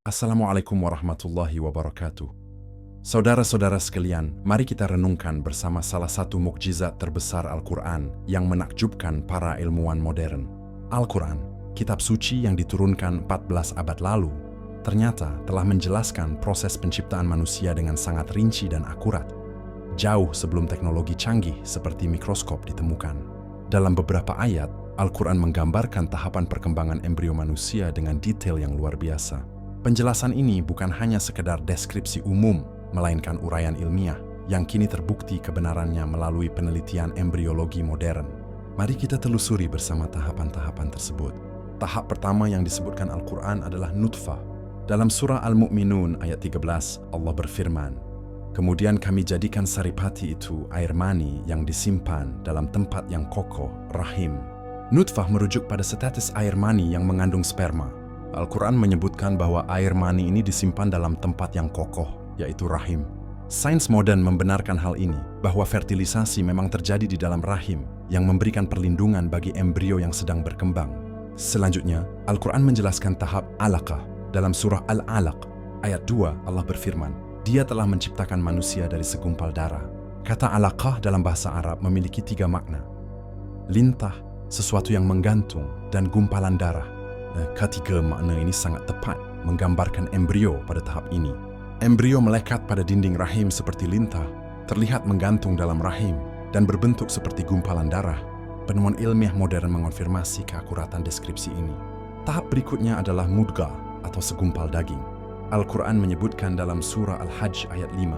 Assalamualaikum warahmatullahi wabarakatuh. Saudara-saudara sekalian, mari kita renungkan bersama salah satu mukjizat terbesar Al-Quran yang menakjubkan para ilmuwan modern. Al-Quran, kitab suci yang diturunkan 14 abad lalu, ternyata telah menjelaskan proses penciptaan manusia dengan sangat rinci dan akurat, jauh sebelum teknologi canggih seperti mikroskop ditemukan. Dalam beberapa ayat, Al-Quran menggambarkan tahapan perkembangan embrio manusia dengan detail yang luar biasa. Penjelasan ini bukan hanya sekedar deskripsi umum, melainkan uraian ilmiah yang kini terbukti kebenarannya melalui penelitian embriologi modern. Mari kita telusuri bersama tahapan-tahapan tersebut. Tahap pertama yang disebutkan Al-Quran adalah nutfah. Dalam surah Al-Mu'minun ayat 13, Allah berfirman, "Kemudian kami jadikan saripati itu air mani yang disimpan dalam tempat yang kokoh, rahim." Nutfah merujuk pada setetes air mani yang mengandung sperma. Al-Quran menyebutkan bahwa air mani ini disimpan dalam tempat yang kokoh, yaitu rahim. Sains modern membenarkan hal ini, bahwa fertilisasi memang terjadi di dalam rahim, yang memberikan perlindungan bagi embrio yang sedang berkembang. Selanjutnya, Al-Quran menjelaskan tahap alaqah. Dalam surah Al-Alaq, ayat 2, Allah berfirman, "Dia telah menciptakan manusia dari segumpal darah." Kata alaqah dalam bahasa Arab memiliki 3 makna. Lintah, sesuatu yang menggantung, dan gumpalan darah. Ketiga makna ini sangat tepat menggambarkan embrio pada tahap ini. Embrio melekat pada dinding rahim seperti lintah, terlihat menggantung dalam rahim, dan berbentuk seperti gumpalan darah. Penemuan ilmiah modern mengonfirmasi keakuratan deskripsi ini. Tahap berikutnya adalah mudghah atau segumpal daging. Al-Quran menyebutkan dalam surah Al-Hajj ayat 5.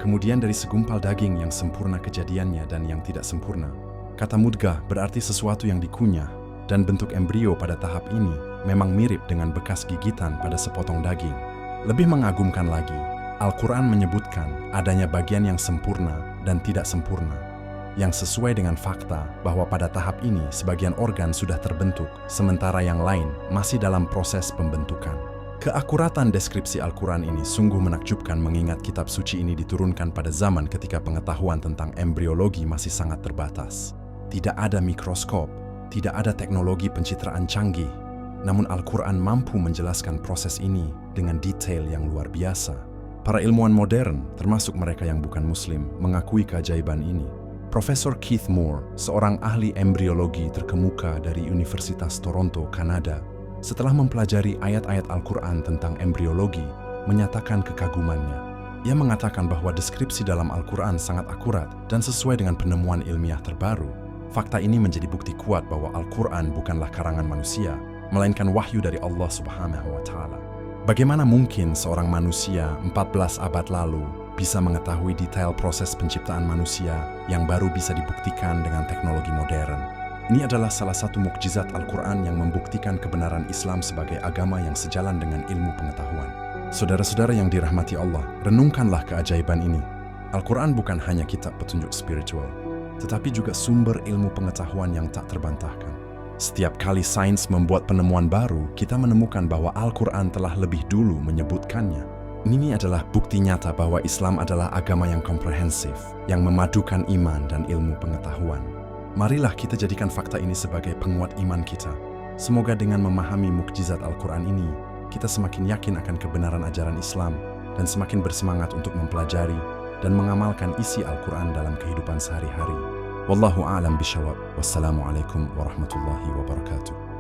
Kemudian dari segumpal daging yang sempurna kejadiannya dan yang tidak sempurna. Kata mudghah berarti sesuatu yang dikunyah, dan bentuk embrio pada tahap ini memang mirip dengan bekas gigitan pada sepotong daging. Lebih mengagumkan lagi, Al-Quran menyebutkan adanya bagian yang sempurna dan tidak sempurna, yang sesuai dengan fakta bahwa pada tahap ini sebagian organ sudah terbentuk, sementara yang lain masih dalam proses pembentukan. Keakuratan deskripsi Al-Quran ini sungguh menakjubkan mengingat kitab suci ini diturunkan pada zaman ketika pengetahuan tentang embriologi masih sangat terbatas. Tidak ada mikroskop, tidak ada teknologi pencitraan canggih, namun Al-Quran mampu menjelaskan proses ini dengan detail yang luar biasa. Para ilmuwan modern, termasuk mereka yang bukan Muslim, mengakui keajaiban ini. Profesor Keith Moore, seorang ahli embriologi terkemuka dari Universitas Toronto, Kanada, setelah mempelajari ayat-ayat Al-Quran tentang embriologi, menyatakan kekagumannya. Ia mengatakan bahwa deskripsi dalam Al-Quran sangat akurat dan sesuai dengan penemuan ilmiah terbaru. Fakta ini menjadi bukti kuat bahwa Al-Quran bukanlah karangan manusia, melainkan wahyu dari Allah Subhanahu wa Ta'ala. Bagaimana mungkin seorang manusia 14 abad lalu bisa mengetahui detail proses penciptaan manusia yang baru bisa dibuktikan dengan teknologi modern? Ini adalah salah satu mukjizat Al-Quran yang membuktikan kebenaran Islam sebagai agama yang sejalan dengan ilmu pengetahuan. Saudara-saudara yang dirahmati Allah, renungkanlah keajaiban ini. Al-Quran bukan hanya kitab petunjuk spiritual, tetapi juga sumber ilmu pengetahuan yang tak terbantahkan. Setiap kali sains membuat penemuan baru, kita menemukan bahwa Al-Quran telah lebih dulu menyebutkannya. Ini adalah bukti nyata bahwa Islam adalah agama yang komprehensif, yang memadukan iman dan ilmu pengetahuan. Marilah kita jadikan fakta ini sebagai penguat iman kita. Semoga dengan memahami mukjizat Al-Quran ini, kita semakin yakin akan kebenaran ajaran Islam dan semakin bersemangat untuk mempelajari dan mengamalkan isi Al-Quran dalam kehidupan sehari-hari. Wallahu a'lam bishawab. Wassalamualaikum warahmatullahi wabarakatuh.